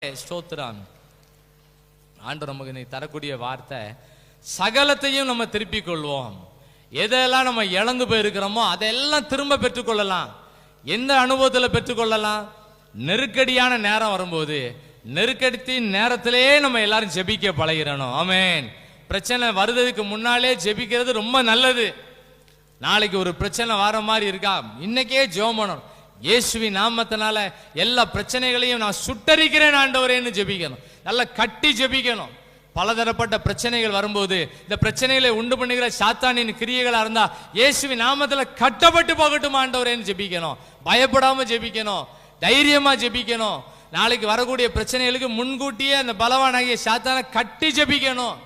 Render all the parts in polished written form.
ஸ்தோத்திரம். ஆண்டவர் நமக்கு இன்னைக்கு தரக்கூடிய வார்த்தை, சகலத்தையும் நம்ம திருப்பிக் கொள்வோம். எதெல்லாம் நம்ம இழந்து போயிருக்கிறோமோ அதெல்லாம் திரும்ப பெற்றுக்கொள்ளலாம். எந்த அனுபவத்தில் பெற்றுக்கொள்ளலாம்? நெருக்கடியான நேரம் வரும்போது, நெருக்கடியின் நேரத்திலேயே நம்ம எல்லாரும் ஜெபிக்க பழகிறணும். ஆமென். பிரச்சனை வருவதற்கு முன்னாலே ஜெபிக்கிறது ரொம்ப நல்லது. நாளைக்கு ஒரு பிரச்சனை வர மாதிரி இருக்கா, இன்னைக்கே ஜெபம் பண்ணணும். இயேசுவின் நாமத்தினால எல்லா பிரச்சனைகளையும் நான் சுட்டரிக்கிறேன் ஆண்டவரேன்னு ஜெபிக்கணும். நல்லா கட்டி ஜெபிக்கணும். பலதரப்பட்ட பிரச்சனைகள் வரும்போது, இந்த பிரச்சனைகளை உண்டு பண்ணுகிற சாத்தானின் கிரியைகளா இருந்தா இயேசுவின் நாமத்துல கட்டப்பட்டு போகட்டும் ஆண்டவரேன்னு ஜெபிக்கணும். பயப்படாம ஜெபிக்கணும், தைரியமா ஜெபிக்கணும். நாளைக்கு வரக்கூடிய பிரச்சனைகளுக்கு முன்கூட்டியே அந்த பலவானாகிய சாத்தானை கட்டி ஜெபிக்கணும்.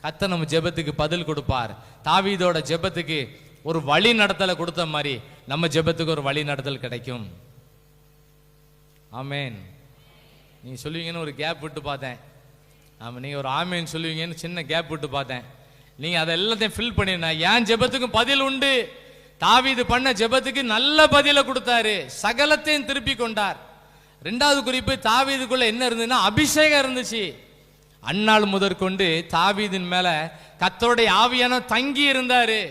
கர்த்தர் நம்ம ஜெபத்துக்கு பதில் கொடுப்பார். தாவீதோட ஜெபத்துக்கு ஒரு வழி நடத்தலை கொடுத்த மாதிரி நம்ம ஜெபத்துக்கு ஒரு வழி நடத்தல் கிடைக்கும். ஆமேன். நீங்க சொல்லுவீங்கன்னு ஒரு கேப் விட்டு பார்த்தேன். ஆமாம், நீங்க ஒரு ஆமேன் சொல்லுவீங்கன்னு சின்ன கேப் விட்டு பார்த்தேன். நீங்க அதை எல்லாத்தையும் ஃபில் பண்ணிருந்தா என் ஜெபத்துக்கும் பதில் உண்டு. தாவீது பண்ண ஜெபத்துக்கு நல்ல பதிலை கொடுத்தாரு, சகலத்தையும் திருப்பி கொண்டார். ரெண்டாவது குறிப்பு, தாவீதுக்குள்ள என்ன இருந்ததுன்னா அபிஷேகம் இருந்துச்சு. அந்நாள் முதற்கொண்டு தாவீதின் மேல கர்த்தருடைய ஆவியானவர் தங்கி இருந்தாரு.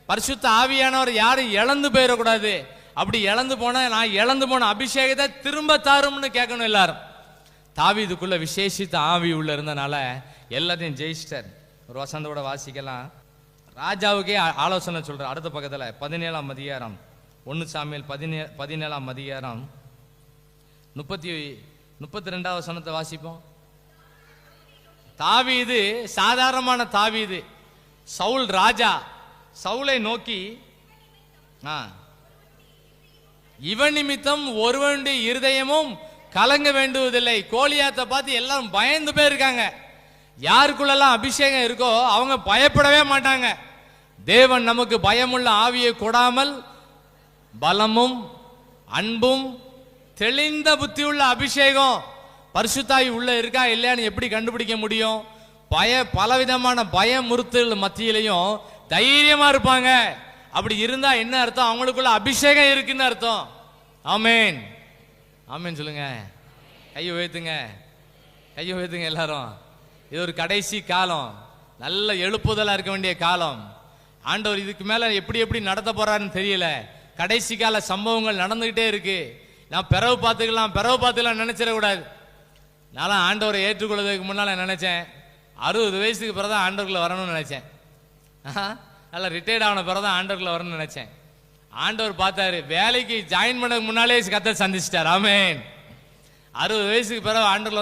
பரிசுத்த ஆவியானவர் யாரும் இழந்து போயிடக்கூடாது. அப்படி இழந்து போனா, நான் இழந்து போன அபிஷேகத்தை திரும்ப தாரும்னு கேட்கணும் எல்லாரும். தாவீதுக்குள்ள விசேஷித்த ஆவி உள்ள இருந்தனால எல்லாத்தையும் ஜெயிச்சிட்டார். ஒரு வசந்தோட வாசிக்கலாம். ராஜாவுக்கே ஆலோசனை சொல்ற. அடுத்த பக்கத்துல 17ஆம் அதிகாரம், 1 சாமுவேல் 17ஆம் அதிகாரம் 32வது வசனத்தை வாசிப்போம். தாவீது சாதாரணமான தாவீது. சவுல் ராஜா சவுலை நோக்கி, இவன் நிமித்தம் ஒருவனுடைய இருதயமும் கலங்க வேண்டுவதில்லை. கோலியாத்தை பார்த்து எல்லாரும் பயந்து போயிருக்காங்க. யாருக்குள்ளெல்லாம் அபிஷேகம் இருக்கோ அவங்க பயப்படவே மாட்டாங்க. தேவன் நமக்கு பயமுள்ள ஆவியை கொடாமல் பலமும் அன்பும் தெளிந்த புத்தியுள்ள அபிஷேகம் பரிசுத்தாய் உள்ள இருக்கா இல்லையான்னு எப்படி கண்டுபிடிக்க முடியும்? பலவிதமான பயமுறுத்தல் மத்தியிலையும் தைரியமா இருப்பாங்க. அப்படி இருந்தா என்ன அர்த்தம்? அவங்களுக்குள்ள அபிஷேகம் இருக்குன்னு அர்த்தம். ஆமேன். ஆமேன் சொல்லுங்க. கையை உயர்த்துங்க, கையை உயர்த்துங்க எல்லாரும். இது ஒரு கடைசி காலம், நல்ல எழுப்புதலா இருக்க வேண்டிய காலம். ஆண்டவர் இதுக்கு மேல எப்படி எப்படி நடத்த போறாருன்னு தெரியல. கடைசி கால சம்பவங்கள் நடந்துகிட்டே இருக்கு. நான் பிறகு பார்த்துக்கலாம் நினைச்சிடக்கூடாது. நான் ஆண்டவரை ஏற்றுக்கொள்வதற்கு முன்னால நினைச்சேன் 60 வயசுக்கு பிறகுதான் ஆண்டவர்களை வரணும்னு நினைச்சேன். நல்லா ரிட்டையர்ட் ஆன பிறகுதான் ஆண்டவர்களை வரணும்னு நினைச்சேன். ஆண்டவர் பார்த்தாரு, வேலைக்கு ஜாயின் பண்ண முன்னாலே கர்த்தர் சந்திச்சிட்டார். ஆமென். 60 வயசுக்கு பிறகு ஆண்டவர்ல